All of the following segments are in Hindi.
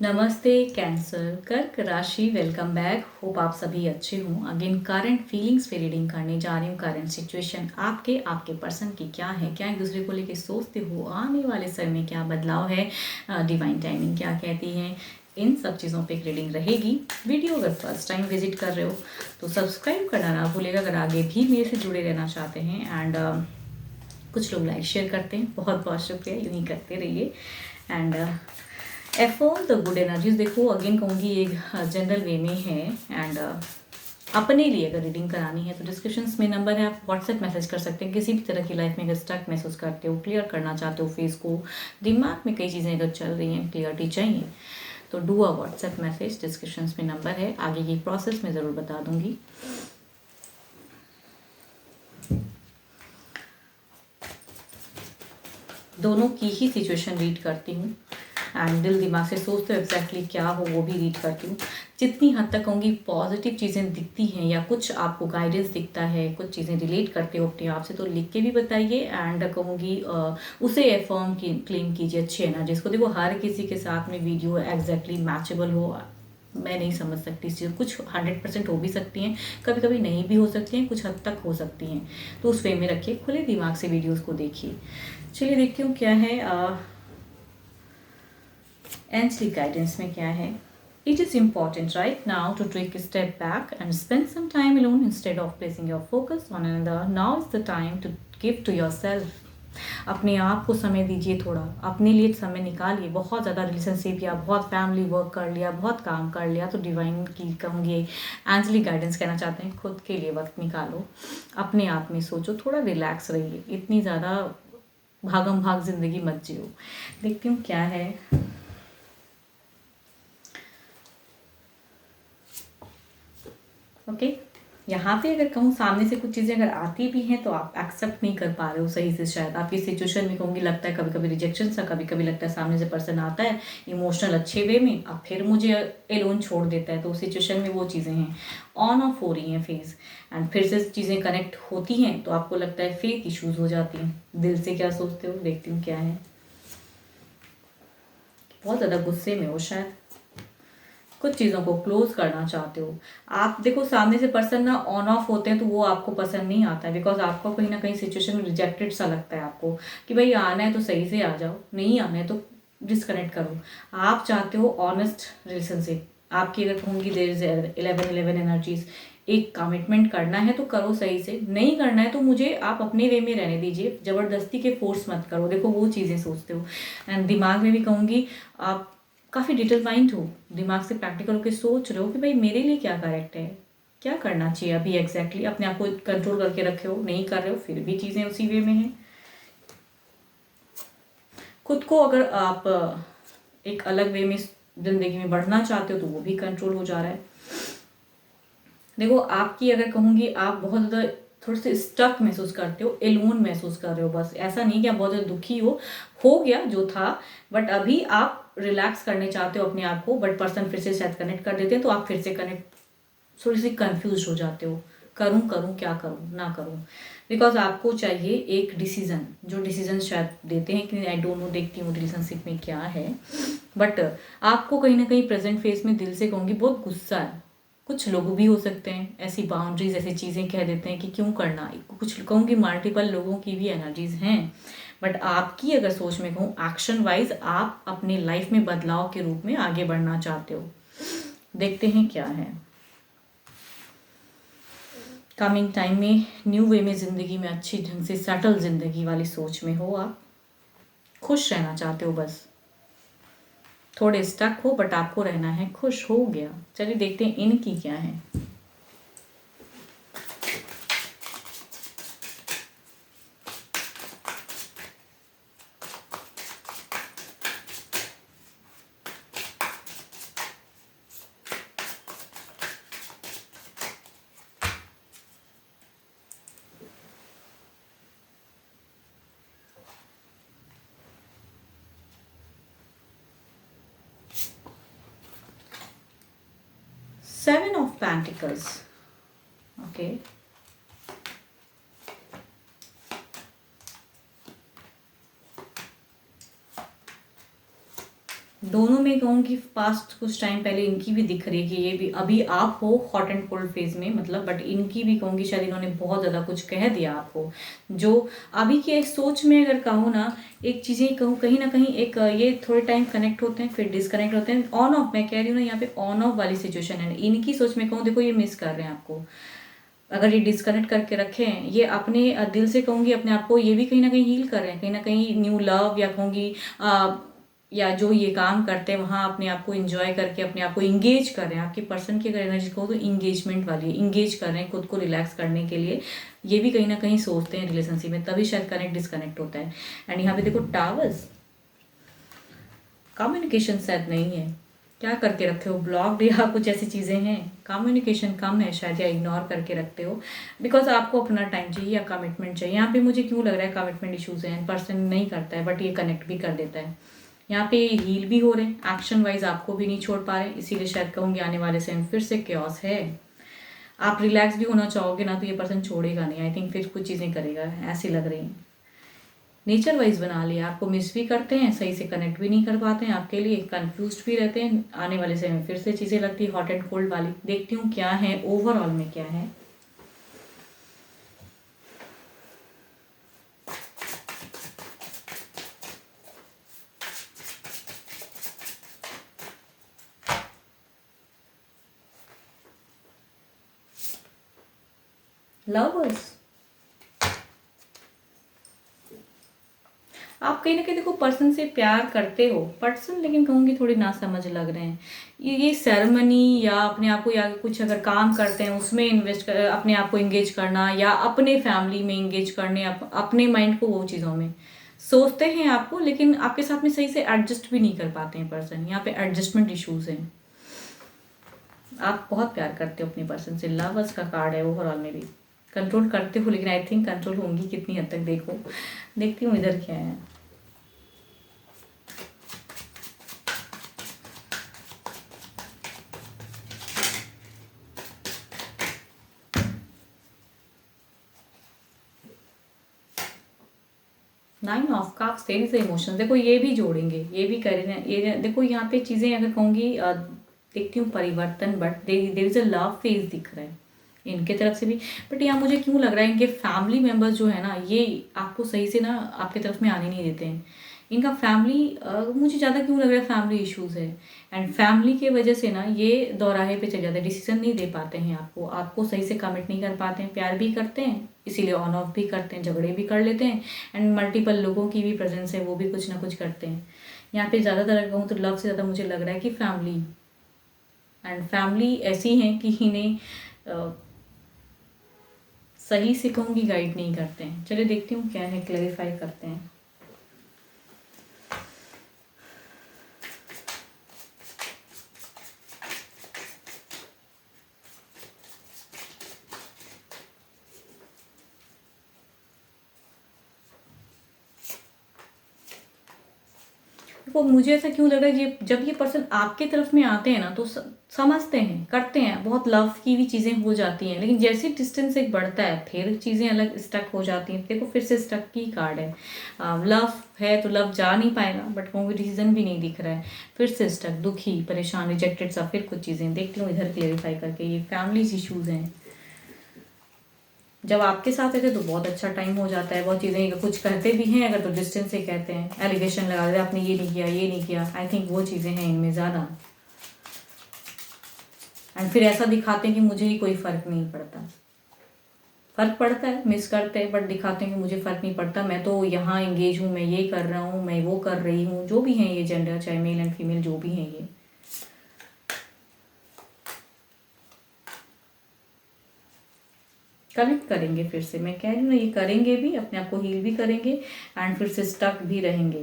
नमस्ते कैंसर कर्क राशि, वेलकम बैक। होप आप सभी अच्छे हों। अगेन करंट फीलिंग्स पे रीडिंग करने जा रही हूँ। करंट सिचुएशन आपके पर्सन की क्या है, क्या एक दूसरे को लेके सोचते हो, आने वाले समय में क्या बदलाव है, डिवाइन टाइमिंग क्या कहती है, इन सब चीज़ों पे एक रीडिंग रहेगी। वीडियो अगर फर्स्ट टाइम विजिट कर रहे हो तो सब्सक्राइब करना ना भूलेगा अगर आगे भी मेरे से जुड़े रहना चाहते हैं। एंड कुछ लोग लाइक शेयर करते हैं, बहुत बहुत शुक्रिया, यूँ ही करते रहिए। And affirm the good energies. देखो अगेन कहूँगी एक जनरल वे में है। एंड अपने लिए अगर रीडिंग करानी है तो डिस्क्रिप्शन में नंबर है, आप व्हाट्सएप मैसेज कर सकते हैं। किसी भी तरह की लाइफ में अगर स्टक महसूस करते हो, क्लियर करना चाहते हो फेस को, दिमाग में कई चीज़ें अगर चल रही हैं, क्लियरिटी चाहिए तो do a WhatsApp message. Description में नंबर है, आगे की प्रोसेस में ज़रूर बता दूंगी। दोनों की ही सिचुएशन रीड करती हूँ एंड दिल दिमाग से सोचते हो एग्जैक्टली क्या हो वो भी रीड करती हूँ। जितनी हद तक कहूँगी पॉजिटिव चीज़ें दिखती हैं या कुछ आपको गाइडेंस दिखता है, कुछ चीज़ें रिलेट करते हो अपने आप से, तो लिख के भी बताइए। एंड कहूँगी उसे एफर्म की क्लेम कीजिए अच्छी एनर्जीज को। देखो हर किसी के साथ में वीडियो एग्जैक्टली मैचेबल हो मैं नहीं समझ सकती इस चीज़। कुछ 100% हो भी सकती हैं, कभी कभी नहीं भी हो सकती हैं, कुछ हद तक हो सकती हैं। तो उस वे में रखिए, खुले दिमाग से वीडियोस को देखिए। चलिए देखती हूँ क्या है एंजली गाइडेंस में क्या है। It is important right now to take a step back and spend some time alone instead of placing your focus on another. Now is the time to give to yourself. अपने आप को समय दीजिए, थोड़ा अपने लिए समय निकालिए। बहुत ज़्यादा रिलेशनशिप या बहुत फैमिली वर्क कर लिया, बहुत काम कर लिया, तो डिवाइन की कहूँगी एंजली गाइडेंस कहना चाहते हैं खुद के लिए वक्त निकालो, अपने आप में सोचो, थोड़ा रिलैक्स रहिए। इतनी ज़्यादा भागम भाग जिंदगी मत जियो। देखती हूँ क्या है। ओके यहाँ पे अगर कहूँ सामने से कुछ चीज़ें अगर आती भी हैं तो आप एक्सेप्ट नहीं कर पा रहे हो सही से। शायद आपकी सिचुएशन में कहूँगी लगता है कभी कभी रिजेक्शन सा, कभी कभी लगता है सामने से पर्सन आता है इमोशनल अच्छे वे में, अब फिर मुझे एलोन छोड़ देता है। तो उस सिचुएशन में वो चीज़ें हैं ऑन ऑफ हो रही हैं फेज, एंड फिर से चीज़ें कनेक्ट होती हैं तो आपको लगता है फेथ इशूज़ हो जाती हैं। दिल से क्या सोचते हो, देखती हूँ क्या है। बहुत ज़्यादा गुस्से में हो शायद, कुछ चीज़ों को क्लोज करना चाहते हो आप। देखो सामने से पर्सन ना ऑन ऑफ होते हैं तो वो आपको पसंद नहीं आता है, बिकॉज आपको कहीं ना कहीं सिचुएशन में रिजेक्टेड सा लगता है आपको कि भाई आना है तो सही से आ जाओ, नहीं आना है तो डिसकनेक्ट करो। आप चाहते हो ऑनेस्ट रिलेशनशिप। आपकी अगर कहूँगी देयर इज 11 एनर्जीज। एक कमिटमेंट करना है तो करो सही से, नहीं करना है तो मुझे आप अपने वे में रहने दीजिए, ज़बरदस्ती के फोर्स मत करो। देखो वो चीज़ें सोचते हो। एंड दिमाग में भी कहूँगी आप काफ़ी डिटरमाइंड हो, दिमाग से प्रैक्टिकल होकर सोच रहे हो कि भाई मेरे लिए क्या करेक्ट है, क्या करना चाहिए अभी एग्जैक्टली। अपने आप को कंट्रोल करके रखे हो, नहीं कर रहे हो फिर भी चीज़ें उसी वे में हैं। खुद को अगर आप एक अलग वे में ज़िंदगी में बढ़ना चाहते हो तो वो भी कंट्रोल हो जा रहा है। देखो आपकी अगर कहूँगी आप बहुत ज़्यादा थोड़े से स्टक महसूस करते हो, एलोन महसूस कर रहे हो। बस ऐसा नहीं कि आप बहुत ज़्यादा दुखी हो गया जो था, बट अभी आप रिलैक्स करने चाहते हो अपने आप को, बट पर्सन फिर से शायद कनेक्ट कर देते हैं तो आप फिर से कनेक्ट थोड़ी सी कंफ्यूज हो जाते हो, करूँ क्या करूँ ना करूँ। बिकॉज आपको चाहिए एक डिसीजन, जो डिसीजन शायद देते हैं कि आई डोंट नो, देखती हूँ रिलेशनशिप में क्या है। बट आपको कहीं ना कहीं प्रेजेंट फेस में दिल से कहूँगी बहुत गुस्सा है। कुछ लोग भी हो सकते हैं ऐसी बाउंड्रीज, ऐसी चीज़ें कह देते हैं कि क्यों करना। कुछ कहूँगी मल्टीपल लोगों की भी एनर्जीज हैं, बट आपकी अगर सोच में कहूँ एक्शन वाइज आप अपने लाइफ में बदलाव के रूप में आगे बढ़ना चाहते हो। देखते हैं क्या है। कमिंग टाइम में न्यू वे में ज़िंदगी में अच्छी ढंग से सेटल ज़िंदगी वाली सोच में हो आप, खुश रहना चाहते हो। बस थोड़े स्टक हो बट आपको रहना है खुश। हो गया। चलिए देखते हैं इनकी क्या है। Seven of Pentacles. Okay. दोनों में कहूँ कि पास्ट कुछ टाइम पहले इनकी भी दिख रही है कि ये भी अभी आप हो हॉट एंड कोल्ड फेज में, मतलब बट इनकी भी कहूँगी शायद इन्होंने बहुत ज़्यादा कुछ कह दिया आपको, जो अभी की सोच में अगर कहूँ ना, एक चीज़ें कहूँ कहीं ना कहीं एक ये थोड़े टाइम कनेक्ट होते हैं फिर डिसकनेक्ट होते हैं, ऑन ऑफ मैं कह रही हूँ ना, यहाँ पे ऑन ऑफ वाली सिचुएशन है इनकी सोच में कहूँ, देखो ये मिस कर रहे हैं आपको। अगर ये डिस्कनेक्ट करके रखे हैं, ये अपने दिल से कहूँगी अपने आप को ये भी कहीं ना कहीं हील कर रहे हैं, कहीं ना कहीं न्यू लव या कहूँगी या जो ये काम करते हैं वहाँ अपने आप को इंजॉय करके अपने आप को इंगेज कर रहे हैं। आपकी पर्सन की अगर एनर्जी को तो इंगेजमेंट वाली है, इंगेज कर रहे हैं खुद को रिलैक्स करने के लिए, ये भी कहीं ना कहीं सोचते हैं रिलेशनशिप में, तभी शायद कनेक्ट डिस्कनेक्ट होता है। एंड यहाँ पे देखो टावर्स, कम्युनिकेशन शायद नहीं है, क्या करके रखे हो, ब्लॉक्ड या कुछ ऐसी चीज़ें हैं, कम्युनिकेशन कम है शायद, या इग्नोर करके रखते हो बिकॉज आपको अपना टाइम चाहिए या कमिटमेंट चाहिए। यहाँ पे मुझे क्यों लग रहा है कमिटमेंट इश्यूज हैं, पर्सन नहीं करता है बट ये कनेक्ट भी कर देता है। यहाँ पे हील भी हो रहे हैं, एक्शन वाइज आपको भी नहीं छोड़ पा रहे, इसीलिए शायद कहूँगी आने वाले समय फिर से क्योस है। आप रिलैक्स भी होना चाहोगे ना तो ये पर्सन छोड़ेगा नहीं, आई थिंक फिर कुछ चीज़ें करेगा, ऐसी लग रही हैं। नेचर वाइज बना लिया, आपको मिस भी करते हैं, सही से कनेक्ट भी नहीं कर पाते हैं, आपके लिए कंफ्यूज भी रहते हैं। आने वाले समय में फिर से चीज़ें लगती है हॉट एंड कोल्ड वाली, देखती हूँ क्या है ओवरऑल में क्या है। लवर्स, आप कहीं ना कहीं देखो पर्सन से प्यार करते हो, पर्सन लेकिन कहूँगी थोड़ी नासमझ लग रहे हैं। ये सेरेमनी या अपने आप को या कुछ अगर काम करते हैं उसमें इन्वेस्ट कर, अपने आप को इंगेज करना या अपने फैमिली में इंगेज करने, अपने माइंड को वो चीज़ों में सोचते हैं आपको, लेकिन आपके साथ में सही से एडजस्ट भी नहीं कर पाते हैं पर्सन। यहाँ पे एडजस्टमेंट इश्यूज हैं। आप बहुत प्यार करते हो अपने पर्सन से, लवर्स का कार्ड है ओवरऑल में भी, कंट्रोल करते हो लेकिन आई थिंक कंट्रोल होंगी कितनी हद तक, देखो देखती हूँ इधर क्या है। Nine of cups, there is emotion, देखो ये भी जोड़ेंगे, ये भी करें, ये देखो यहाँ पे चीज़ें अगर कहूँगी देखती हूँ परिवर्तन, but there is a love phase दिख रहा है इनके तरफ से भी। बट यहाँ मुझे क्यों लग रहा है इनके फैमिली मेम्बर्स जो है ना, ये आपको सही से ना आपके तरफ में आने नहीं देते हैं। इनका फैमिली मुझे ज़्यादा क्यों लग रहा है फैमिली इश्यूज है, एंड फैमिली के वजह से ना ये दोराहे पे चले जाते हैं, डिसीजन नहीं दे पाते हैं आपको सही से कमिट नहीं कर पाते हैं, प्यार भी करते हैं इसीलिए ऑन ऑफ भी करते हैं, झगड़े भी कर लेते हैं, एंड मल्टीपल लोगों की भी प्रेजेंस है, वो भी कुछ ना कुछ करते हैं। यहाँ पे ज़्यादातर कहूँ तो लव से ज़्यादा मुझे लग रहा है कि फैमिली, एंड फैमिली ऐसी हैं कि इन्हें सही से कहूँगी गाइड नहीं करते हैं। चलिए देखती हूँ क्या है, क्लैरिफाई करते हैं। देखो मुझे ऐसा क्यों लग रहा है, ये जब ये पर्सन आपके तरफ में आते हैं ना तो समझते हैं, करते हैं, बहुत लव की भी चीज़ें हो जाती हैं, लेकिन जैसे डिस्टेंस एक बढ़ता है फिर चीज़ें अलग स्टक हो जाती हैं। देखो फिर से स्टक की कार्ड है, लव है तो लव जा नहीं पाएगा, बट कोई रीज़न भी नहीं दिख रहा है, फिर से स्टक, दुखी, परेशान, रिजेक्टेड सा, फिर कुछ चीज़ें देखती हूँ इधर क्लेरिफाई करके। ये फैमिली इश्यूज़ हैं, जब आपके साथ रहते तो बहुत अच्छा टाइम हो जाता है, बहुत चीज़ें कुछ कहते भी हैं अगर तो डिस्टेंस से कहते हैं, एलिगेशन लगा देते आपने ये नहीं किया ये नहीं किया, आई थिंक वो चीज़ें हैं इनमें ज़्यादा, एंड फिर ऐसा दिखाते हैं कि मुझे ही कोई फ़र्क नहीं पड़ता। फ़र्क पड़ता है, मिस करते हैं बट दिखाते हैं कि मुझे फ़र्क नहीं पड़ता, मैं तो यहाँ इंगेज हूँ, मैं ये कर रहा हूँ, मैं वो कर रही हूँ, जो भी हैं ये जेंडर, चाहे मेल एंड फीमेल जो भी हैं ये। कनेक्ट करेंगे फिर से, मैं कह रही हूँ ना, ये करेंगे भी, अपने आप को हील भी करेंगे एंड फिर से स्टक भी रहेंगे।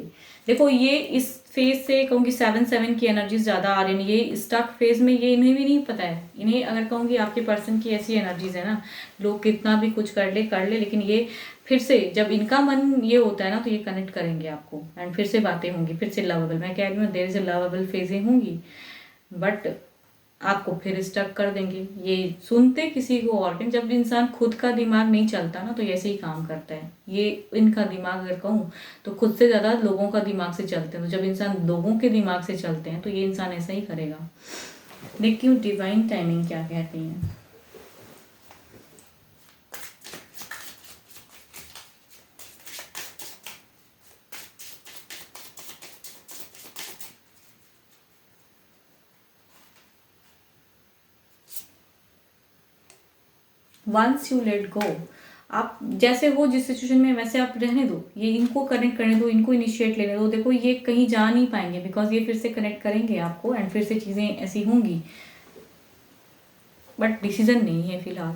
देखो ये इस फेज से कहूँगी 7-7 की एनर्जीज ज़्यादा आ रही है, ये स्टक फेज में ये इन्हें भी नहीं पता है, इन्हें अगर कहूँगी आपके पर्सन की ऐसी एनर्जीज है ना, लोग कितना भी कुछ कर ले लेकिन ये फिर से जब इनका मन ये होता है ना तो ये कनेक्ट करेंगे आपको, एंड फिर से बातें होंगी, फिर से लवेबल, मैं कह रही हूँ देयर इज अ लवेबल फेजें होंगी, बट आपको फिर स्टक कर देंगे। ये सुनते किसी को और के, जब इंसान खुद का दिमाग नहीं चलता ना तो ऐसे ही काम करता है। ये इनका दिमाग अगर कहूँ तो खुद से ज़्यादा लोगों का दिमाग से चलते हैं, तो जब इंसान लोगों के दिमाग से चलते हैं तो ये इंसान ऐसा ही करेगा। देखती हूँ डिवाइन टाइमिंग क्या कहती है। वंस यू लेट गो, आप जैसे हो जिस सिचुएशन में वैसे आप रहने दो, ये इनको कनेक्ट करने दो, इनको इनिशिएट लेने दो। देखो ये कहीं जा नहीं पाएंगे बिकॉज ये फिर से कनेक्ट करेंगे आपको एंड फिर से चीज़ें ऐसी होंगी, बट डिसीजन नहीं है फिलहाल।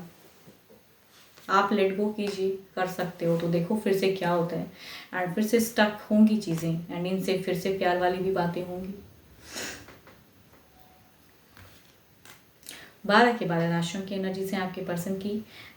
आप लेट गो कीजिए, कर सकते हो तो देखो फिर से क्या होता है। एंड फिर से स्टक होंगी चीज़ें एंड इनसे फिर से प्यार वाली भी बातें होंगी। 12 के 12 राशियों की एनर्जी से आपके पर्सन की।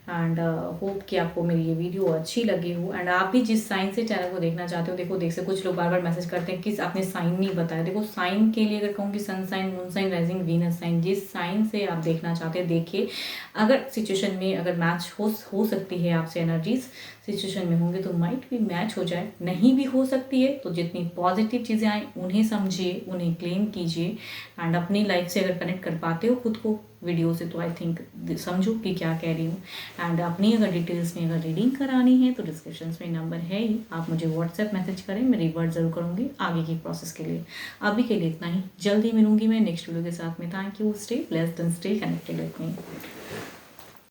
एंड होप कि आपको मेरी ये वीडियो अच्छी लगी हो। एंड आप भी जिस साइन से चैनल को देखना चाहते हो, देखो देख से कुछ लोग बार बार मैसेज करते हैं कि आपने साइन नहीं बताया। देखो साइन के लिए अगर कहूँ कि sun sign, moon sign, rising, Venus sign, जिस साइन से आप देखना चाहते हैं देखिए। अगर सिचुएशन में अगर मैच हो सकती है आपसे एनर्जीज सिचुएशन में होंगे तो माइट भी मैच हो जाए, नहीं भी हो सकती है तो जितनी पॉजिटिव चीज़ें आए उन्हें समझिए, उन्हें क्लेम कीजिए। एंड अपनी लाइफ से अगर कनेक्ट कर पाते हो खुद को वीडियो से तो आई थिंक समझो कि क्या कह रही हूँ। एंड अपनी अगर डिटेल्स में अगर रीडिंग करानी है तो डिस्क्रिप्शन में नंबर है ही, आप मुझे व्हाट्सएप मैसेज करें, मैं रिवर्ट ज़रूर करूँगी आगे की प्रोसेस के लिए। अभी के लिए इतना ही, जल्दी मिलूंगी मैं नेक्स्ट वीडियो के साथ में। Thank you, stay blessed and stay connected with me.